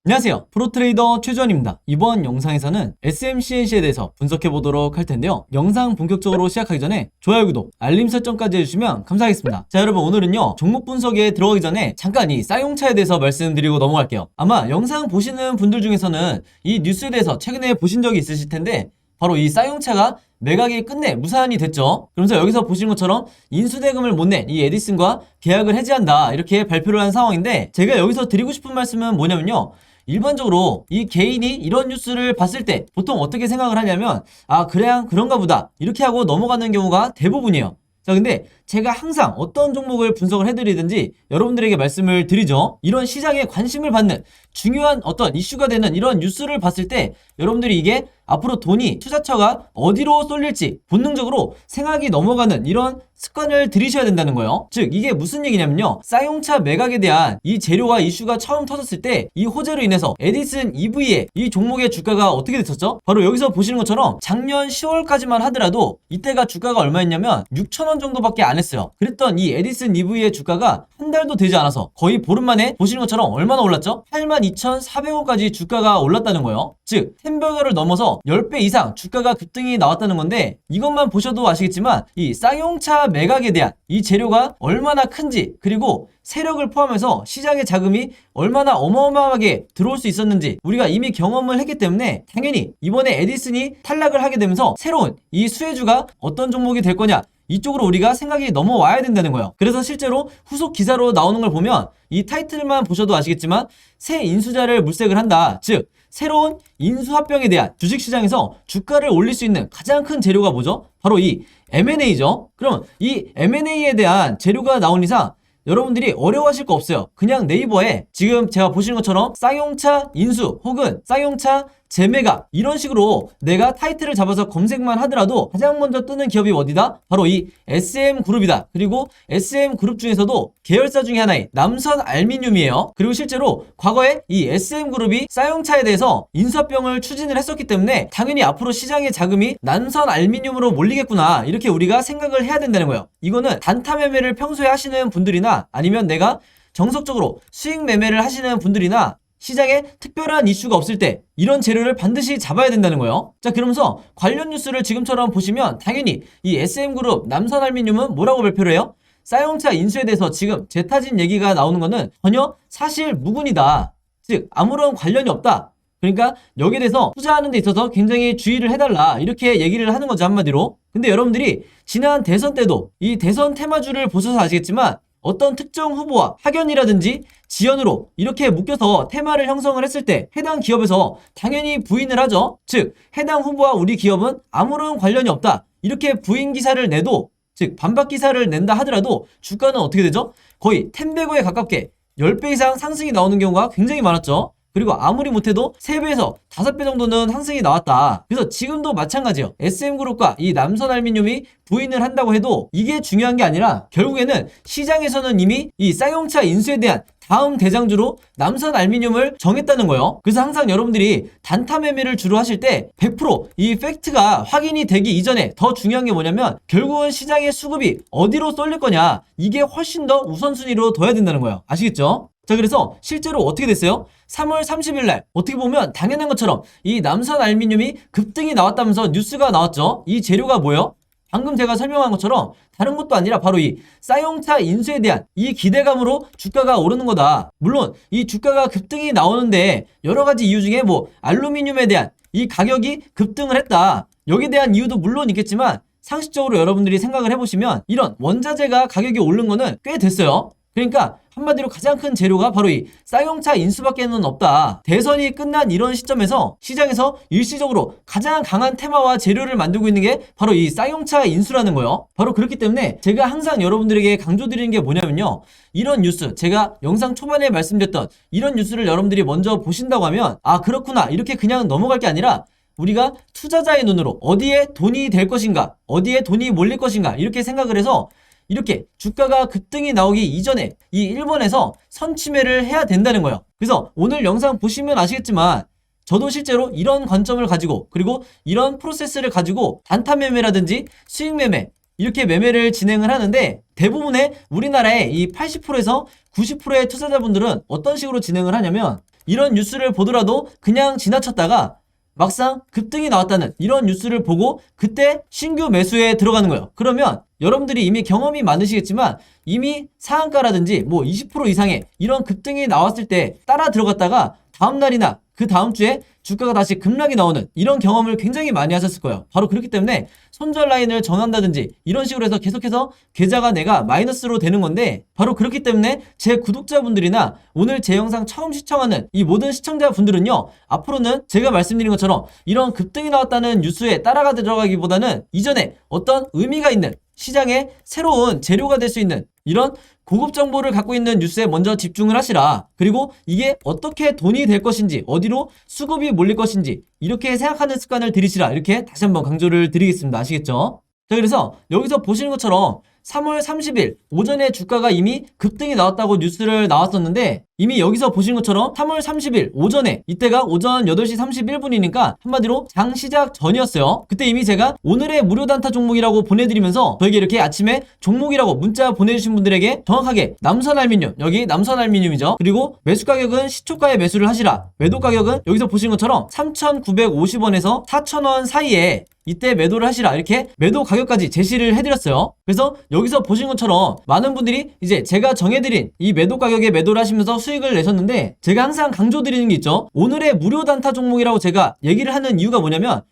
안녕하세요. 프로트레이더 최주원입니다. 이번 영상에서는 SMCNC에 대해서 분석해 보도록 할 텐데요. 영상 본격적으로 시작하기 전에 좋아요, 구독, 알림 설정까지 해주시면 감사하겠습니다. 자, 여러분, 오늘은요, 종목 분석에 들어가기 전에 잠깐 이 쌍용차에 대해서 말씀드리고 넘어갈게요. 아마 영상 보시는 분들 중에서는 이 뉴스에 대해서 최근에 보신 적이 있으실 텐데, 바로 이 쌍용차가 매각이 끝내 무산이 됐죠. 그러면서 여기서 보시는 것처럼 인수대금을 못 낸 이 에디슨과 계약을 해지한다, 이렇게 발표를 한 상황인데, 제가 여기서 드리고 싶은 말씀은 뭐냐면요, 일반적으로 이 개인이 이런 뉴스를 봤을 때 보통 어떻게 생각을 하냐면, 아, 그래야 그런가 보다, 이렇게 하고 넘어가는 경우가 대부분이에요. 자, 근데 제가 항상 어떤 종목을 분석을 해드리든지 여러분들에게 말씀을 드리죠. 이런 시장에 관심을 받는 중요한 어떤 이슈가 되는 이런 뉴스를 봤을 때 여러분들이 이게 앞으로 돈이, 투자처가 어디로 쏠릴지 본능적으로 생각이 넘어가는 이런 습관을 들이셔야 된다는 거예요. 즉, 이게 무슨 얘기냐면요, 쌍용차 매각에 대한 이 재료와 이슈가 처음 터졌을 때 이 호재로 인해서 에디슨 EV의 이 종목의 주가가 어떻게 됐었죠? 바로 여기서 보시는 것처럼 작년 10월까지만 하더라도 이때가 주가가 얼마였냐면 6,000원 정도밖에 안 했어요. 그랬던 이 에디슨 EV의 주가가 한 달도 되지 않아서 거의 보름 만에 보시는 것처럼 얼마나 올랐죠? 82,400원까지 주가가 올랐다는 거예요. 즉, 햄버거를 넘어서 10배 이상 주가가 급등이 나왔다는 건데, 이것만 보셔도 아시겠지만 이 쌍용차 매각에 대한 이 재료가 얼마나 큰지, 그리고 세력을 포함해서 시장의 자금이 얼마나 어마어마하게 들어올 수 있었는지 우리가 이미 경험을 했기 때문에, 당연히 이번에 에디슨이 탈락을 하게 되면서 새로운 이 수혜주가 어떤 종목이 될 거냐, 이쪽으로 우리가 생각이 넘어와야 된다는 거예요. 그래서 실제로 후속 기사로 나오는 걸 보면 이 타이틀만 보셔도 아시겠지만 새 인수자를 물색을 한다, 즉 새로운 인수합병에 대한 주식시장에서 주가를 올릴 수 있는 가장 큰 재료가 뭐죠? 바로 이 M&A죠. 그럼 이 M&A에 대한 재료가 나온 이상 여러분들이 어려워하실 거 없어요. 그냥 네이버에 지금 제가 보시는 것처럼 쌍용차 인수 혹은 쌍용차 재매각, 이런 식으로 내가 타이틀을 잡아서 검색만 하더라도 가장 먼저 뜨는 기업이 어디다? 바로 이 SM그룹이다. 그리고 SM그룹 중에서도 계열사 중에 하나인 남선알미늄이에요. 그리고 실제로 과거에 이 SM그룹이 쌍용차에 대해서 인수합병을 추진을 했었기 때문에 당연히 앞으로 시장의 자금이 남선알미늄으로 몰리겠구나, 이렇게 우리가 생각을 해야 된다는 거예요. 이거는 단타 매매를 평소에 하시는 분들이나 아니면 내가 정석적으로 수익 매매를 하시는 분들이나 시장에 특별한 이슈가 없을 때 이런 재료를 반드시 잡아야 된다는 거예요. 자, 그러면서 관련 뉴스를 지금처럼 보시면 당연히 이 SM그룹, 남선알미늄은 뭐라고 발표를 해요? 쌍용차 인수에 대해서 지금 재타진 얘기가 나오는 거는 전혀 사실 무근이다. 즉, 아무런 관련이 없다. 그러니까 여기에 대해서 투자하는 데 있어서 굉장히 주의를 해달라, 이렇게 얘기를 하는 거죠, 한마디로. 근데 여러분들이 지난 대선 때도 이 대선 테마주를 보셔서 아시겠지만 어떤 특정 후보와 학연이라든지 지연으로 이렇게 묶여서 테마를 형성을 했을 때 해당 기업에서 당연히 부인을 하죠. 즉, 해당 후보와 우리 기업은 아무런 관련이 없다, 이렇게 부인 기사를 내도, 즉 반박 기사를 낸다 하더라도 주가는 어떻게 되죠? 거의 10배고에 가깝게 10배 이상 상승이 나오는 경우가 굉장히 많았죠. 그리고 아무리 못해도 3배에서 5배 정도는 상승이 나왔다. 그래서 지금도 마찬가지예요. SM그룹과 이 남선알미늄이 부인을 한다고 해도 이게 중요한 게 아니라 결국에는 시장에서는 이미 이 쌍용차 인수에 대한 다음 대장주로 남선알미늄을 정했다는 거예요. 그래서 항상 여러분들이 단타 매매를 주로 하실 때 100%이 팩트가 확인이 되기 이전에 더 중요한 게 뭐냐면 결국은 시장의 수급이 어디로 쏠릴 거냐, 이게 훨씬 더 우선순위로 둬야 된다는 거예요. 아시겠죠? 자, 그래서 실제로 어떻게 됐어요? 3월 30일 날 어떻게 보면 당연한 것처럼 이 남선알미늄이 급등이 나왔다면서 뉴스가 나왔죠. 이 재료가 뭐예요? 방금 제가 설명한 것처럼 다른 것도 아니라 바로 이 쌍용차 인수에 대한 이 기대감으로 주가가 오르는 거다. 물론 이 주가가 급등이 나오는데 여러 가지 이유 중에 뭐 알루미늄에 대한 이 가격이 급등을 했다, 여기에 대한 이유도 물론 있겠지만 상식적으로 여러분들이 생각을 해보시면 이런 원자재가 가격이 오른 거는 꽤 됐어요. 그러니까 한마디로 가장 큰 재료가 바로 이 쌍용차 인수밖에는 없다. 대선이 끝난 이런 시점에서 시장에서 일시적으로 가장 강한 테마와 재료를 만들고 있는 게 바로 이 쌍용차 인수라는 거예요. 바로 그렇기 때문에 제가 항상 여러분들에게 강조드리는 게 뭐냐면요, 이런 뉴스, 제가 영상 초반에 말씀드렸던 이런 뉴스를 여러분들이 먼저 보신다고 하면 아, 그렇구나, 이렇게 그냥 넘어갈 게 아니라 우리가 투자자의 눈으로 어디에 돈이 될 것인가, 어디에 돈이 몰릴 것인가, 이렇게 생각을 해서 이렇게 주가가 급등이 나오기 이전에 이 1번에서 선취매를 해야 된다는 거예요. 그래서 오늘 영상 보시면 아시겠지만 저도 실제로 이런 관점을 가지고, 그리고 이런 프로세스를 가지고 단타 매매라든지 수익 매매, 이렇게 매매를 진행을 하는데, 대부분의 우리나라의 이 80%에서 90%의 투자자분들은 어떤 식으로 진행을 하냐면 이런 뉴스를 보더라도 그냥 지나쳤다가 막상 급등이 나왔다는 이런 뉴스를 보고 그때 신규 매수에 들어가는 거예요. 그러면 여러분들이 이미 경험이 많으시겠지만 이미 상한가라든지 뭐 20% 이상의 이런 급등이 나왔을 때 따라 들어갔다가 다음날이나 그 다음 주에 주가가 다시 급락이 나오는 이런 경험을 굉장히 많이 하셨을 거예요. 바로 그렇기 때문에 손절 라인을 정한다든지 이런 식으로 해서 계속해서 계좌가 내가 마이너스로 되는 건데, 바로 그렇기 때문에 제 구독자분들이나 오늘 제 영상 처음 시청하는 이 모든 시청자분들은요, 앞으로는 제가 말씀드린 것처럼 이런 급등이 나왔다는 뉴스에 따라가 들어가기보다는 이전에 어떤 의미가 있는 시장에 새로운 재료가 될 수 있는 이런 고급 정보를 갖고 있는 뉴스에 먼저 집중을 하시라. 그리고 이게 어떻게 돈이 될 것인지, 어디로 수급이 몰릴 것인지 이렇게 생각하는 습관을 들이시라. 이렇게 다시 한번 강조를 드리겠습니다. 아시겠죠? 자, 그래서 여기서 보시는 것처럼 3월 30일 오전에 주가가 이미 급등이 나왔다고 뉴스를 나왔었는데, 이미 여기서 보신 것처럼 3월 30일 오전에, 이때가 오전 8시 31분이니까 한마디로 장 시작 전이었어요. 그때 이미 제가 오늘의 무료 단타 종목이라고 보내드리면서 저에게 이렇게 아침에 종목이라고 문자 보내주신 분들에게 정확하게 남선알미늄, 여기 남선알미늄이죠. 그리고 매수 가격은 시초가에 매수를 하시라. 매도 가격은 여기서 보신 것처럼 3,950원에서 4,000원 사이에 이때 매도를 하시라. 이렇게 매도 가격까지 제시를 해드렸어요. 그래서 여기서 보신 것처럼 많은 분들이 이제 제가 정해드린 이 매도 가격에 매도를 하시면서 수익을 내셨는데, 제가 항상 강조드리는 게 있죠. 오늘의 무료 단타 종목이라고 제가 얘기를 하는 이유가 뭐냐면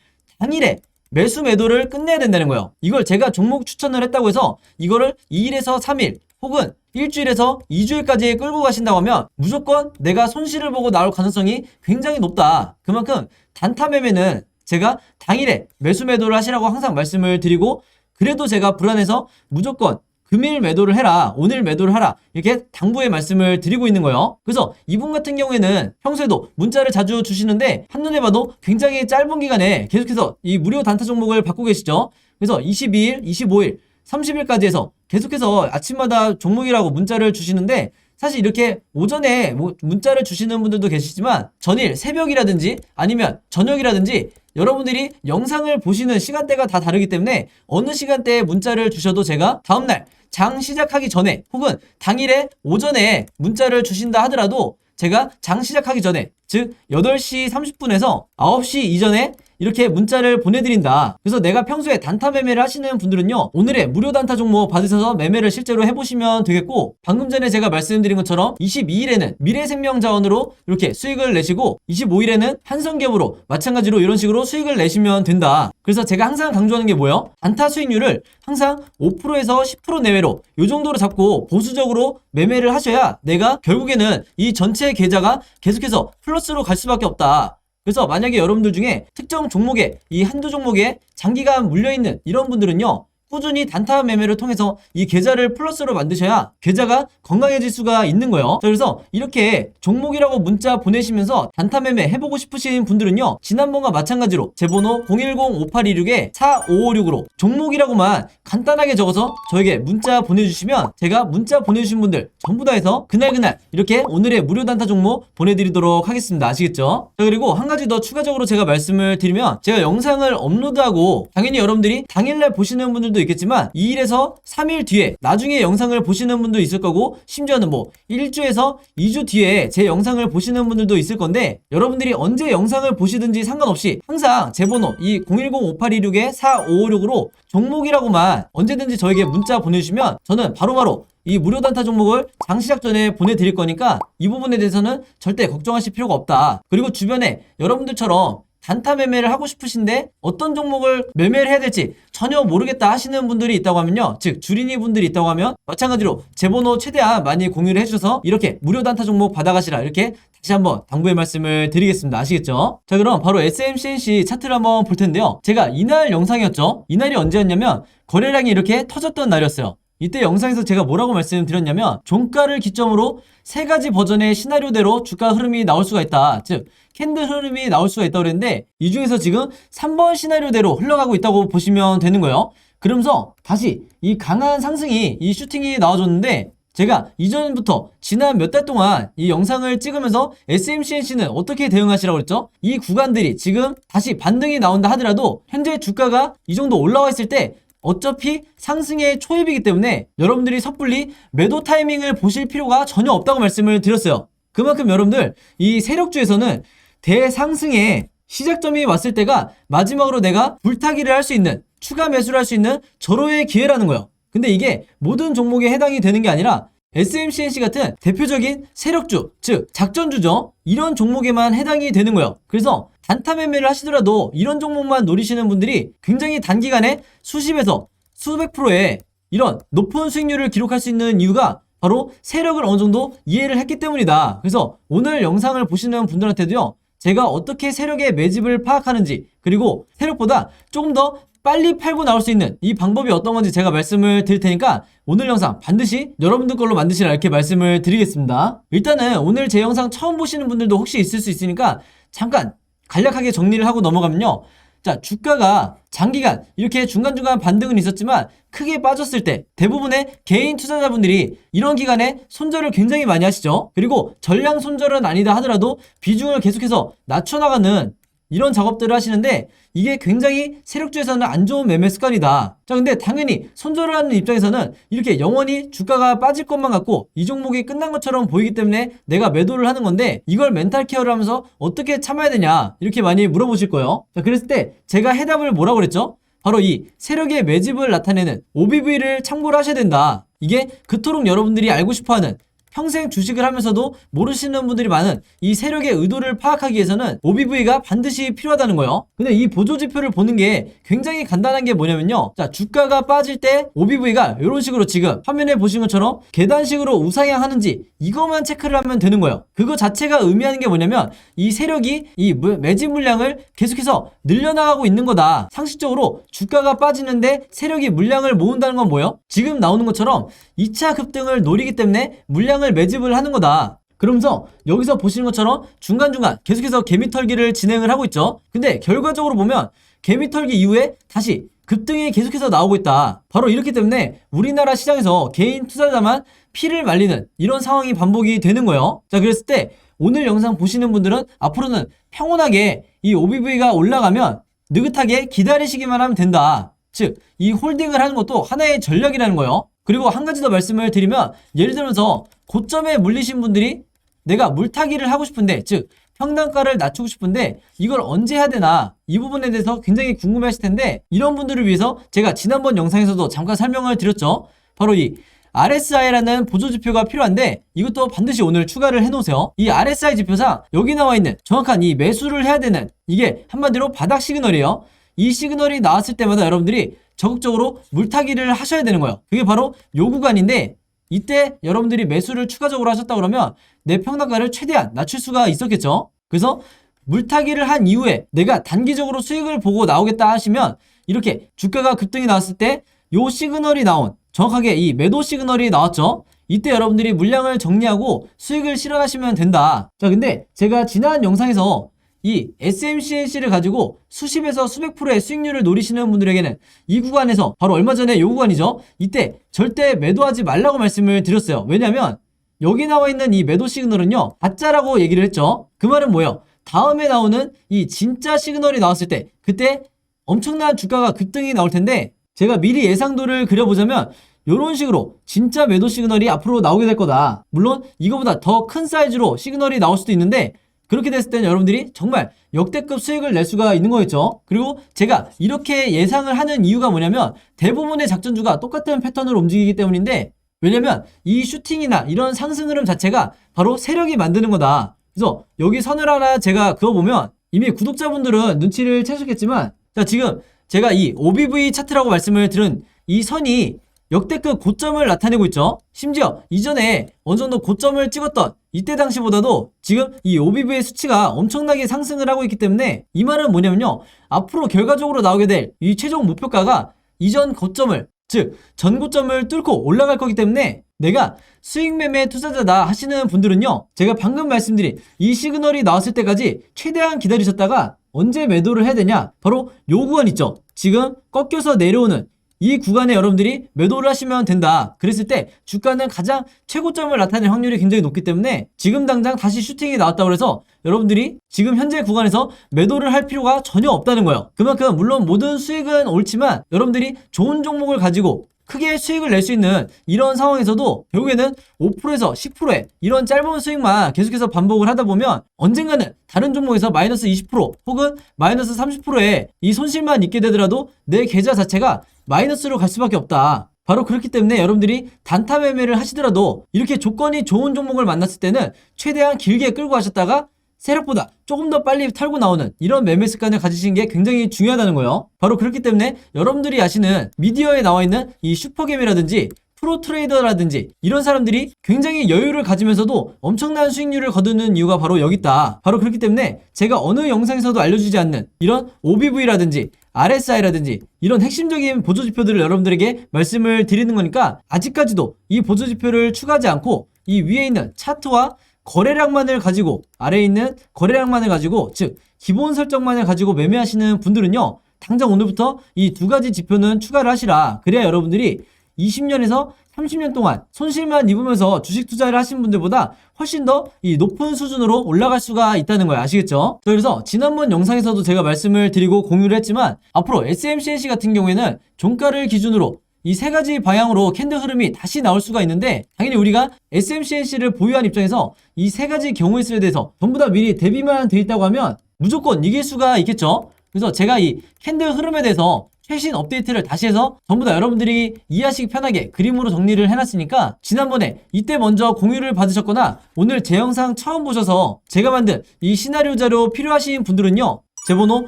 당일에 매수 매도를 끝내야 된다는 거예요. 이걸 제가 종목 추천을 했다고 해서 이거를 2일에서 3일 혹은 일주일에서 2주일까지 끌고 가신다고 하면 무조건 내가 손실을 보고 나올 가능성이 굉장히 높다. 그만큼 단타 매매는 제가 당일에 매수 매도를 하시라고 항상 말씀을 드리고, 그래도 제가 불안해서 무조건 금일 매도를 해라, 오늘 매도를 하라, 이렇게 당부의 말씀을 드리고 있는 거예요. 그래서 이분 같은 경우에는 평소에도 문자를 자주 주시는데 한눈에 봐도 굉장히 짧은 기간에 계속해서 이 무료 단타 종목을 받고 계시죠. 그래서 22일, 25일, 30일까지 해서 계속해서 아침마다 종목이라고 문자를 주시는데, 사실 이렇게 오전에 문자를 주시는 분들도 계시지만 전일 새벽이라든지 아니면 저녁이라든지 여러분들이 영상을 보시는 시간대가 다 다르기 때문에 어느 시간대에 문자를 주셔도 제가 다음날 장 시작하기 전에 혹은 당일에 오전에 문자를 주신다 하더라도 제가 장 시작하기 전에, 즉 8시 30분에서 9시 이전에 이렇게 문자를 보내드린다. 그래서 내가 평소에 단타 매매를 하시는 분들은요, 오늘의 무료 단타 종목 받으셔서 매매를 실제로 해보시면 되겠고, 방금 전에 제가 말씀드린 것처럼 22일에는 미래생명자원으로 이렇게 수익을 내시고 25일에는 한성기업으로 마찬가지로 이런 식으로 수익을 내시면 된다. 그래서 제가 항상 강조하는 게 뭐예요? 단타 수익률을 항상 5%에서 10% 내외로 이 정도로 잡고 보수적으로 매매를 하셔야 내가 결국에는 이 전체 계좌가 계속해서 플러스로 갈 수밖에 없다. 그래서 만약에 여러분들 중에 특정 종목에, 이 한두 종목에 장기간 물려있는 이런 분들은요, 꾸준히 단타 매매를 통해서 이 계좌를 플러스로 만드셔야 계좌가 건강해질 수가 있는 거예요. 자, 그래서 이렇게 종목이라고 문자 보내시면서 단타 매매 해보고 싶으신 분들은요, 지난번과 마찬가지로 제 번호 010-5826-4556으로 종목이라고만 간단하게 적어서 저에게 문자 보내주시면 제가 문자 보내주신 분들 전부 다 해서 그날 이렇게 오늘의 무료 단타 종목 보내드리도록 하겠습니다. 아시겠죠? 자, 그리고 한 가지 더 추가적으로 제가 말씀을 드리면, 제가 영상을 업로드하고 당연히 여러분들이 당일날 보시는 분들도 있겠지만 2일에서 3일 뒤에 나중에 영상을 보시는 분도 있을 거고, 심지어는 뭐 1주에서 2주 뒤에 제 영상을 보시는 분들도 있을 건데, 여러분들이 언제 영상을 보시든지 상관없이 항상 제 번호 이 010-5826-4556으로 종목이라고만 언제든지 저에게 문자 보내주시면 저는 바로바로 이 무료 단타 종목을 장 시작 전에 보내드릴 거니까 이 부분에 대해서는 절대 걱정하실 필요가 없다. 그리고 주변에 여러분들처럼 단타 매매를 하고 싶으신데 어떤 종목을 매매를 해야 될지 전혀 모르겠다 하시는 분들이 있다고 하면요, 즉 주린이 분들이 있다고 하면 마찬가지로 제 번호 최대한 많이 공유를 해주셔서 이렇게 무료 단타 종목 받아가시라, 이렇게 다시 한번 당부의 말씀을 드리겠습니다. 아시겠죠? 자, 그럼 바로 SMCNC 차트를 한번 볼 텐데요, 제가 이날 영상이었죠. 이날이 언제였냐면 거래량이 이렇게 터졌던 날이었어요. 이때 영상에서 제가 뭐라고 말씀드렸냐면, 종가를 기점으로 3가지 버전의 시나리오대로 주가 흐름이 나올 수가 있다. 즉 캔들 흐름이 나올 수가 있다고 그랬는데, 이 중에서 지금 3번 시나리오대로 흘러가고 있다고 보시면 되는 거예요. 그러면서 다시 이 강한 상승이, 이 슈팅이 나와줬는데, 제가 이전부터 지난 몇 달 동안 이 영상을 찍으면서 SMCNC는 어떻게 대응하시라고 그랬죠? 이 구간들이 지금 다시 반등이 나온다 하더라도 현재 주가가 이 정도 올라와 있을 때 어차피 상승의 초입이기 때문에 여러분들이 섣불리 매도 타이밍을 보실 필요가 전혀 없다고 말씀을 드렸어요. 그만큼 여러분들 이 세력주에서는 대상승의 시작점이 왔을 때가 마지막으로 내가 불타기를 할 수 있는, 추가 매수를 할 수 있는 절호의 기회라는 거예요. 근데 이게 모든 종목에 해당이 되는 게 아니라 SMCNC 같은 대표적인 세력주, 즉 작전주죠. 이런 종목에만 해당이 되는 거예요. 그래서 단타 매매를 하시더라도 이런 종목만 노리시는 분들이 굉장히 단기간에 수십에서 수백 프로의 이런 높은 수익률을 기록할 수 있는 이유가 바로 세력을 어느 정도 이해를 했기 때문이다. 그래서 오늘 영상을 보시는 분들한테도요, 제가 어떻게 세력의 매집을 파악하는지, 그리고 세력보다 조금 더 빨리 팔고 나올 수 있는 이 방법이 어떤 건지 제가 말씀을 드릴 테니까 오늘 영상 반드시 여러분들 걸로 만드시라 이렇게 말씀을 드리겠습니다. 일단은 오늘 제 영상 처음 보시는 분들도 혹시 있을 수 있으니까 잠깐 간략하게 정리를 하고 넘어가면요. 자, 주가가 장기간 이렇게 중간중간 반등은 있었지만 크게 빠졌을 때 대부분의 개인 투자자분들이 이런 기간에 손절을 굉장히 많이 하시죠. 그리고 전량 손절은 아니다 하더라도 비중을 계속해서 낮춰나가는 이런 작업들을 하시는데 이게 굉장히 세력주에서는 안 좋은 매매 습관이다. 자, 근데 당연히 손절을 하는 입장에서는 이렇게 영원히 주가가 빠질 것만 같고 이 종목이 끝난 것처럼 보이기 때문에 내가 매도를 하는 건데 이걸 멘탈 케어를 하면서 어떻게 참아야 되냐 이렇게 많이 물어보실 거예요. 자, 그랬을 때 제가 해답을 뭐라고 그랬죠? 바로 이 세력의 매집을 나타내는 OBV를 참고를 하셔야 된다. 이게 그토록 여러분들이 알고 싶어하는, 평생 주식을 하면서도 모르시는 분들이 많은 이 세력의 의도를 파악하기 위해서는 OBV가 반드시 필요하다는 거예요. 근데 이 보조지표를 보는 게 굉장히 간단한 게 뭐냐면요. 자, 주가가 빠질 때 OBV가 이런 식으로 지금 화면에 보신 것처럼 계단식으로 우상향하는지 이것만 체크를 하면 되는 거예요. 그거 자체가 의미하는 게 뭐냐면 이 세력이 이 매집 물량을 계속해서 늘려나가고 있는 거다. 상식적으로 주가가 빠지는데 세력이 물량을 모은다는 건 뭐예요? 지금 나오는 것처럼 2차 급등을 노리기 때문에 물량을 매집을 하는 거다. 그러면서 여기서 보시는 것처럼 중간중간 계속해서 개미털기를 진행을 하고 있죠. 근데 결과적으로 보면 개미털기 이후에 다시 급등이 계속해서 나오고 있다. 바로 이렇기 때문에 우리나라 시장에서 개인 투자자만 피를 말리는 이런 상황이 반복이 되는 거예요. 자, 그랬을 때 오늘 영상 보시는 분들은 앞으로는 평온하게 이 OBV가 올라가면 느긋하게 기다리시기만 하면 된다. 즉, 이 홀딩을 하는 것도 하나의 전략이라는 거예요. 그리고 한 가지 더 말씀을 드리면, 예를 들어서 고점에 물리신 분들이 내가 물타기를 하고 싶은데, 즉 평단가를 낮추고 싶은데 이걸 언제 해야 되나, 이 부분에 대해서 굉장히 궁금해 하실 텐데, 이런 분들을 위해서 제가 지난번 영상에서도 잠깐 설명을 드렸죠. 바로 이 RSI라는 보조지표가 필요한데 이것도 반드시 오늘 추가를 해놓으세요. 이 RSI 지표상 여기 나와 있는 정확한 이 매수를 해야 되는, 이게 한마디로 바닥 시그널이에요. 이 시그널이 나왔을 때마다 여러분들이 적극적으로 물타기를 하셔야 되는 거예요. 그게 바로 요 구간인데, 이때 여러분들이 매수를 추가적으로 하셨다 그러면 내 평단가를 최대한 낮출 수가 있었겠죠. 그래서 물타기를 한 이후에 내가 단기적으로 수익을 보고 나오겠다 하시면, 이렇게 주가가 급등이 나왔을 때 요 시그널이 나온, 정확하게 이 매도 시그널이 나왔죠. 이때 여러분들이 물량을 정리하고 수익을 실현하시면 된다. 자, 근데 제가 지난 영상에서 이 SMCNC를 가지고 수십에서 수백 프로의 수익률을 노리시는 분들에게는 이 구간에서, 바로 얼마 전에 이 구간이죠, 이때 절대 매도하지 말라고 말씀을 드렸어요. 왜냐면 여기 나와 있는 이 매도 시그널은요, 가짜라고 얘기를 했죠. 그 말은 뭐예요? 다음에 나오는 이 진짜 시그널이 나왔을 때 그때 엄청난 주가가 급등이 나올 텐데, 제가 미리 예상도를 그려보자면 이런 식으로 진짜 매도 시그널이 앞으로 나오게 될 거다. 물론 이거보다 더 큰 사이즈로 시그널이 나올 수도 있는데, 그렇게 됐을 때는 여러분들이 정말 역대급 수익을 낼 수가 있는 거겠죠. 그리고 제가 이렇게 예상을 하는 이유가 뭐냐면, 대부분의 작전주가 똑같은 패턴으로 움직이기 때문인데, 왜냐면 이 슈팅이나 이런 상승 흐름 자체가 바로 세력이 만드는 거다. 그래서 여기 선을 하나 제가 그어보면 이미 구독자분들은 눈치를 채셨겠지만, 자, 지금 제가 이 OBV 차트라고 말씀을 드린 이 선이 역대급 고점을 나타내고 있죠. 심지어 이전에 어느 정도 고점을 찍었던 이때 당시보다도 지금 이 OBV의 수치가 엄청나게 상승을 하고 있기 때문에, 이 말은 뭐냐면요, 앞으로 결과적으로 나오게 될 이 최종 목표가가 이전 고점을, 즉 전고점을 뚫고 올라갈 거기 때문에 내가 수익 매매 투자자다 하시는 분들은요, 제가 방금 말씀드린 이 시그널이 나왔을 때까지 최대한 기다리셨다가 언제 매도를 해야 되냐, 바로 요 구간 있죠. 지금 꺾여서 내려오는 이 구간에 여러분들이 매도를 하시면 된다. 그랬을 때 주가는 가장 최고점을 나타낼 확률이 굉장히 높기 때문에 지금 당장 다시 슈팅이 나왔다고 해서 여러분들이 지금 현재 구간에서 매도를 할 필요가 전혀 없다는 거예요. 그만큼 물론 모든 수익은 옳지만 여러분들이 좋은 종목을 가지고 크게 수익을 낼 수 있는 이런 상황에서도 결국에는 5%에서 10%의 이런 짧은 수익만 계속해서 반복을 하다 보면 언젠가는 다른 종목에서 마이너스 20% 혹은 마이너스 30%의 이 손실만 있게 되더라도 내 계좌 자체가 마이너스로 갈 수밖에 없다. 바로 그렇기 때문에 여러분들이 단타 매매를 하시더라도 이렇게 조건이 좋은 종목을 만났을 때는 최대한 길게 끌고 가셨다가 세력보다 조금 더 빨리 털고 나오는 이런 매매 습관을 가지시는 게 굉장히 중요하다는 거예요. 바로 그렇기 때문에 여러분들이 아시는 미디어에 나와 있는 이 슈퍼겜이라든지 프로 트레이더라든지 이런 사람들이 굉장히 여유를 가지면서도 엄청난 수익률을 거두는 이유가 바로 여기 있다. 바로 그렇기 때문에 제가 어느 영상에서도 알려주지 않는 이런 OBV라든지 RSI라든지 이런 핵심적인 보조지표들을 여러분들에게 말씀을 드리는 거니까 아직까지도 이 보조지표를 추가하지 않고 이 위에 있는 차트와 거래량만을 가지고 아래에 있는 거래량만을 가지고 즉 기본 설정만을 가지고 매매하시는 분들은요 당장 오늘부터 이 두 가지 지표는 추가를 하시라. 그래야 여러분들이 20년에서 30년 동안 손실만 입으면서 주식 투자를 하신 분들보다 훨씬 더 이 높은 수준으로 올라갈 수가 있다는 거예요. 아시겠죠? 그래서 지난번 영상에서도 제가 말씀을 드리고 공유를 했지만 앞으로 SMCNC 같은 경우에는 종가를 기준으로 이 세 가지 방향으로 캔들 흐름이 다시 나올 수가 있는데 당연히 우리가 SMCNC를 보유한 입장에서 이 세 가지 경우의 수에 대해서 전부 다 미리 대비만 돼 있다고 하면 무조건 이길 수가 있겠죠? 그래서 제가 이 캔들 흐름에 대해서 최신 업데이트를 다시 해서 전부 다 여러분들이 이해하시기 편하게 그림으로 정리를 해놨으니까 지난번에 이때 먼저 공유를 받으셨거나 오늘 제 영상 처음 보셔서 제가 만든 이 시나리오 자료 필요하신 분들은요 제 번호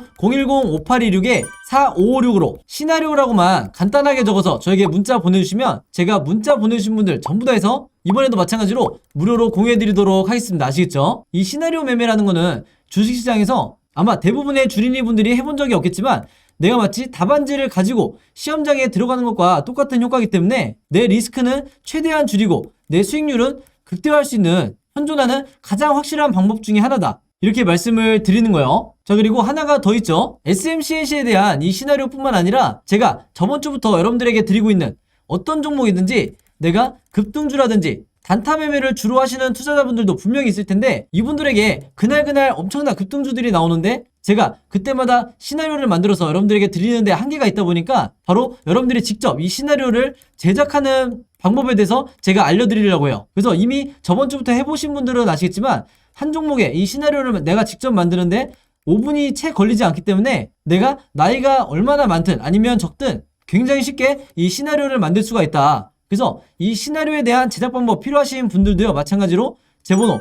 010-5826-4556으로 시나리오라고만 간단하게 적어서 저에게 문자 보내주시면 제가 문자 보내주신 분들 전부 다 해서 이번에도 마찬가지로 무료로 공유해드리도록 하겠습니다. 아시겠죠? 이 시나리오 매매라는 거는 주식시장에서 아마 대부분의 주린이 분들이 해본 적이 없겠지만 내가 마치 답안지를 가지고 시험장에 들어가는 것과 똑같은 효과이기 때문에 내 리스크는 최대한 줄이고 내 수익률은 극대화할 수 있는 현존하는 가장 확실한 방법 중에 하나다. 이렇게 말씀을 드리는 거예요. 자, 그리고 하나가 더 있죠. SMCNC에 대한 이 시나리오뿐만 아니라 제가 저번 주부터 여러분들에게 드리고 있는 어떤 종목이든지 내가 급등주라든지 단타 매매를 주로 하시는 투자자분들도 분명히 있을 텐데 이분들에게 그날 엄청난 급등주들이 나오는데 제가 그때마다 시나리오를 만들어서 여러분들에게 드리는데 한계가 있다 보니까 바로 여러분들이 직접 이 시나리오를 제작하는 방법에 대해서 제가 알려드리려고 해요. 그래서 이미 저번 주부터 해보신 분들은 아시겠지만 한 종목의 이 시나리오를 내가 직접 만드는데 5분이 채 걸리지 않기 때문에 내가 나이가 얼마나 많든 아니면 적든 굉장히 쉽게 이 시나리오를 만들 수가 있다. 그래서 이 시나리오에 대한 제작 방법 필요하신 분들도요 마찬가지로 제 번호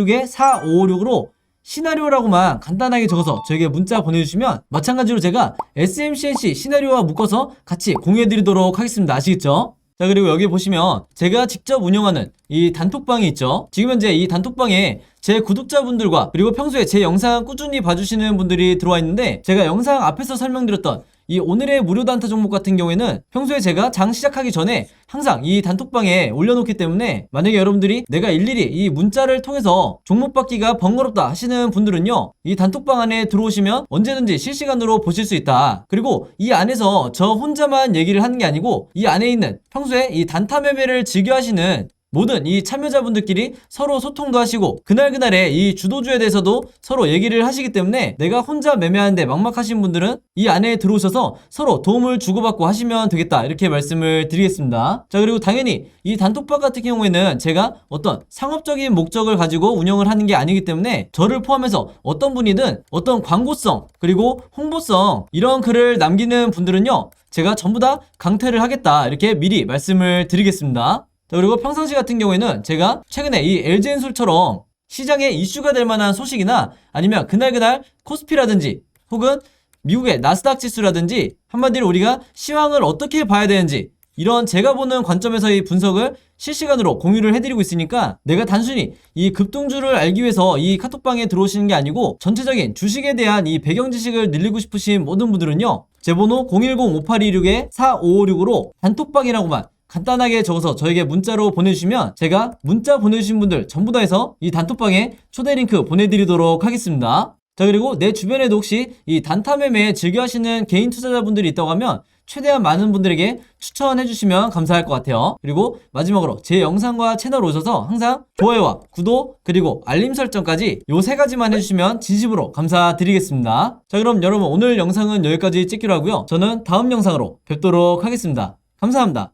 010-5826-4556으로 시나리오라고만 간단하게 적어서 저에게 문자 보내주시면 마찬가지로 제가 SMCNC 시나리오와 묶어서 같이 공유해드리도록 하겠습니다. 아시겠죠? 자, 그리고 여기 보시면 제가 직접 운영하는 이 단톡방이 있죠. 지금 현재 이 단톡방에 제 구독자분들과 그리고 평소에 제 영상 꾸준히 봐주시는 분들이 들어와 있는데 제가 영상 앞에서 설명드렸던 이 오늘의 무료 단타 종목 같은 경우에는 평소에 제가 장 시작하기 전에 항상 이 단톡방에 올려놓기 때문에 만약에 여러분들이 내가 일일이 이 문자를 통해서 종목 받기가 번거롭다 하시는 분들은요 이 단톡방 안에 들어오시면 언제든지 실시간으로 보실 수 있다. 그리고 이 안에서 저 혼자만 얘기를 하는 게 아니고 이 안에 있는 평소에 이 단타 매매를 즐겨 하시는 모든 이 참여자분들끼리 서로 소통도 하시고 그날그날의 이 주도주에 대해서도 서로 얘기를 하시기 때문에 내가 혼자 매매하는데 막막하신 분들은 이 안에 들어오셔서 서로 도움을 주고받고 하시면 되겠다 이렇게 말씀을 드리겠습니다. 자, 그리고 당연히 이 단톡방 같은 경우에는 제가 어떤 상업적인 목적을 가지고 운영을 하는 게 아니기 때문에 저를 포함해서 어떤 분이든 어떤 광고성 그리고 홍보성 이런 글을 남기는 분들은요 제가 전부 다 강퇴를 하겠다 이렇게 미리 말씀을 드리겠습니다. 자, 그리고 평상시 같은 경우에는 제가 최근에 이 LG엔솔처럼 시장에 이슈가 될 만한 소식이나 아니면 그날 코스피라든지 혹은 미국의 나스닥 지수라든지 한마디로 우리가 시황을 어떻게 봐야 되는지 이런 제가 보는 관점에서의 분석을 실시간으로 공유를 해드리고 있으니까 내가 단순히 이 급등주를 알기 위해서 이 카톡방에 들어오시는 게 아니고 전체적인 주식에 대한 이 배경 지식을 늘리고 싶으신 모든 분들은요 제 번호 010-5826-4556으로 단톡방이라고만 간단하게 적어서 저에게 문자로 보내주시면 제가 문자 보내주신 분들 전부 다 해서 이 단톡방에 초대 링크 보내드리도록 하겠습니다. 자, 그리고 내 주변에도 혹시 이 단타 매매 즐겨 하시는 개인 투자자분들이 있다고 하면 최대한 많은 분들에게 추천해 주시면 감사할 것 같아요. 그리고 마지막으로 제 영상과 채널 오셔서 항상 좋아요와 구독 그리고 알림 설정까지 요 세 가지만 해주시면 진심으로 감사드리겠습니다. 자, 그럼 여러분 오늘 영상은 여기까지 찍기로 하고요. 저는 다음 영상으로 뵙도록 하겠습니다. 감사합니다.